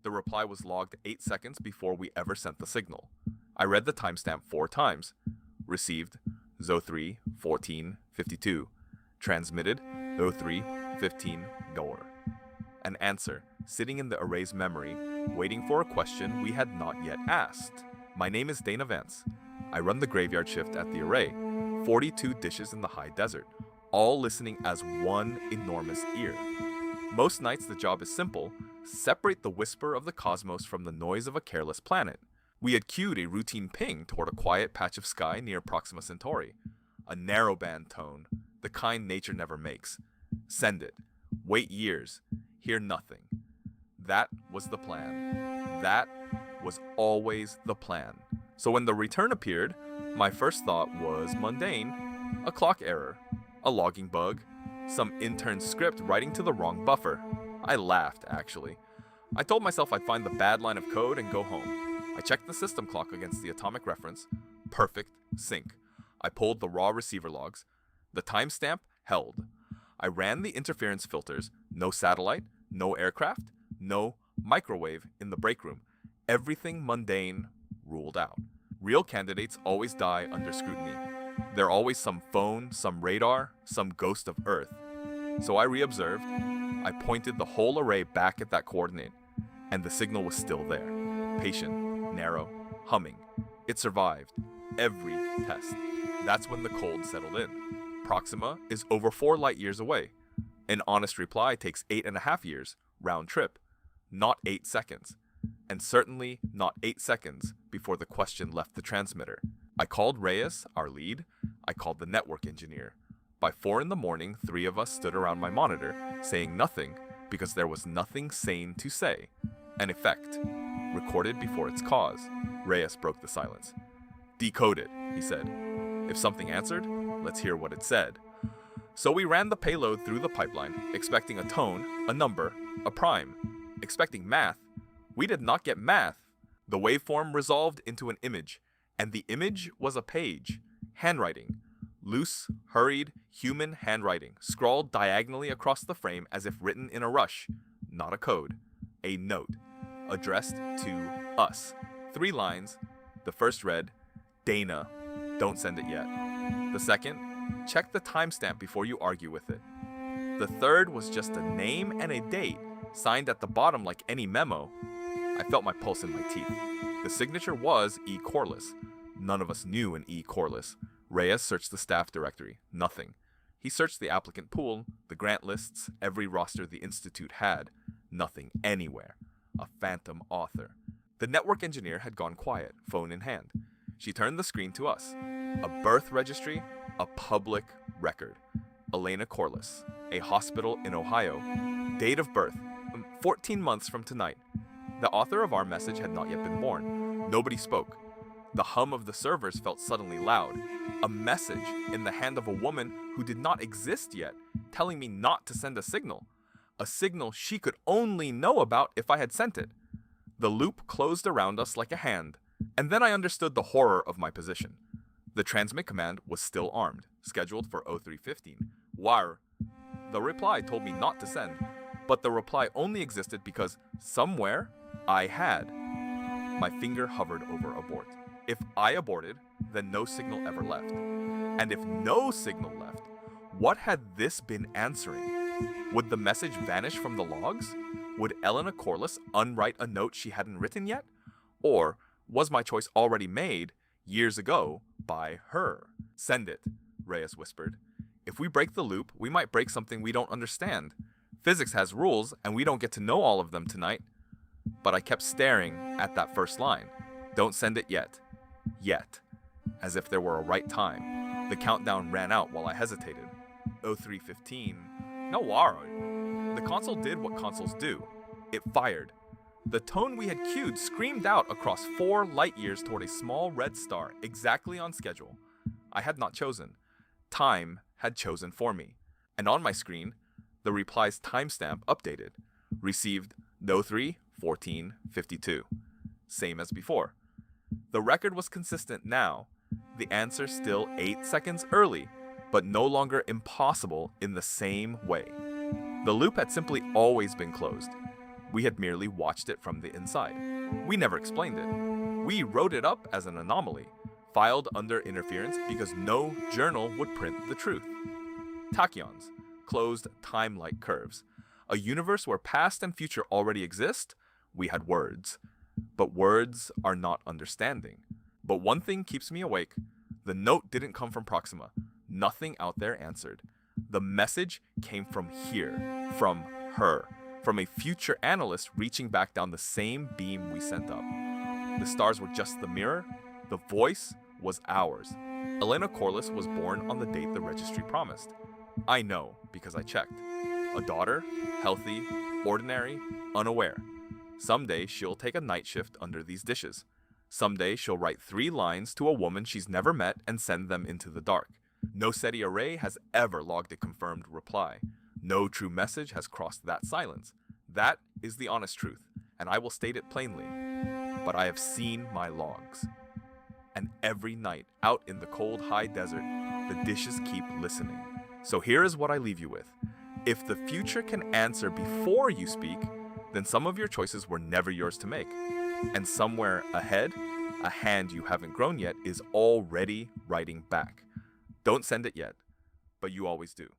The reply was logged 8 seconds before we ever sent the signal. I read the timestamp 4 times. Received 03:14:52. Transmitted 03:15 goer. An answer, sitting in the array's memory, waiting for a question we had not yet asked. My name is Dana Vance. I run the graveyard shift at the array, 42 dishes in the high desert, all listening as one enormous ear. Most nights the job is simple: separate the whisper of the cosmos from the noise of a careless planet. We had cued a routine ping toward a quiet patch of sky near Proxima Centauri. A narrowband tone, the kind nature never makes. Send it. Wait years. Hear nothing. That was the plan. That was always the plan. So when the return appeared, my first thought was mundane: a clock error, a logging bug, some intern script writing to the wrong buffer. I laughed, actually. I told myself I'd find the bad line of code and go home. I checked the system clock against the atomic reference. Perfect sync. I pulled the raw receiver logs. The timestamp held. I ran the interference filters. No satellite, no aircraft, no microwave in the break room. Everything mundane ruled out. Real candidates always die under scrutiny. There always some phone, some radar, some ghost of Earth. So I reobserved. I pointed the whole array back at that coordinate, and the signal was still there. Patient, narrow, humming. It survived every test. That's when the cold settled in. Proxima is over 4 light years away. An honest reply takes 8.5 years, round trip. Not 8 seconds. And certainly not 8 seconds before the question left the transmitter. I called Reyes, our lead. I called the network engineer. By 4 in the morning, 3 of us stood around my monitor, saying nothing because there was nothing sane to say. An effect, recorded before its cause. Reyes broke the silence. Decode it, he said. If something answered, let's hear what it said. So we ran the payload through the pipeline, expecting a tone, a number, a prime. Expecting math. We did not get math. The waveform resolved into an image, and the image was a page. Handwriting. Loose, hurried, human handwriting, scrawled diagonally across the frame as if written in a rush. Not a code. A note. Addressed to us. 3 lines. The first read, Dana, don't send it yet. The second, check the timestamp before you argue with it. The third was just a name and a date, signed at the bottom like any memo. I felt my pulse in my teeth. The signature was E. Corliss. None of us knew an E. Corliss. Reyes searched the staff directory. Nothing. He searched the applicant pool, the grant lists, every roster the institute had. Nothing anywhere. A phantom author. The network engineer had gone quiet, phone in hand. She turned the screen to us. A birth registry, a public record. Elena Corliss, a hospital in Ohio. Date of birth, 14 months from tonight. The author of our message had not yet been born. Nobody spoke. The hum of the servers felt suddenly loud. A message in the hand of a woman who did not exist yet, telling me not to send a signal. A signal she could only know about if I had sent it. The loop closed around us like a hand, and then I understood the horror of my position. The transmit command was still armed, scheduled for 03:15. Wire. The reply told me not to send, but the reply only existed because somewhere I had. My finger hovered over abort. If I aborted, then no signal ever left. And if no signal left, what had this been answering? Would the message vanish from the logs? Would Elena Corliss unwrite a note she hadn't written yet? Or was my choice already made, years ago, by her? Send it, Reyes whispered. If we break the loop, we might break something we don't understand. Physics has rules, and we don't get to know all of them tonight. But I kept staring at that first line. Don't send it yet. Yet. As if there were a right time. The countdown ran out while I hesitated. 03:15. No worry. The console did what consoles do. It fired. The tone we had cued screamed out across 4 light years toward a small red star, exactly on schedule. I had not chosen. Time had chosen for me. And on my screen, the reply's timestamp updated. Received 03:14:52. Same as before. The record was consistent now. The answer still 8 seconds early, but no longer impossible in the same way. The loop had simply always been closed. We had merely watched it from the inside. We never explained it. We wrote it up as an anomaly, filed under interference because no journal would print the truth. Tachyons, closed time-like curves. A universe where past and future already exist, we had words. But words are not understanding. But one thing keeps me awake. The note didn't come from Proxima. Nothing out there answered. The message came from here, from her, from a future analyst reaching back down the same beam we sent up. The stars were just the mirror. The voice was ours. Elena Corliss was born on the date the registry promised. I know because I checked. A daughter, healthy, ordinary, unaware. Someday she'll take a night shift under these dishes. Someday she'll write 3 lines to a woman she's never met and send them into the dark. No SETI array has ever logged a confirmed reply. No true message has crossed that silence. That is the honest truth, and I will state it plainly. But I have seen my logs. And every night, out in the cold high desert, the dishes keep listening. So here is what I leave you with. If the future can answer before you speak, then some of your choices were never yours to make. And somewhere ahead, a hand you haven't grown yet is already writing back. Don't send it yet, but you always do.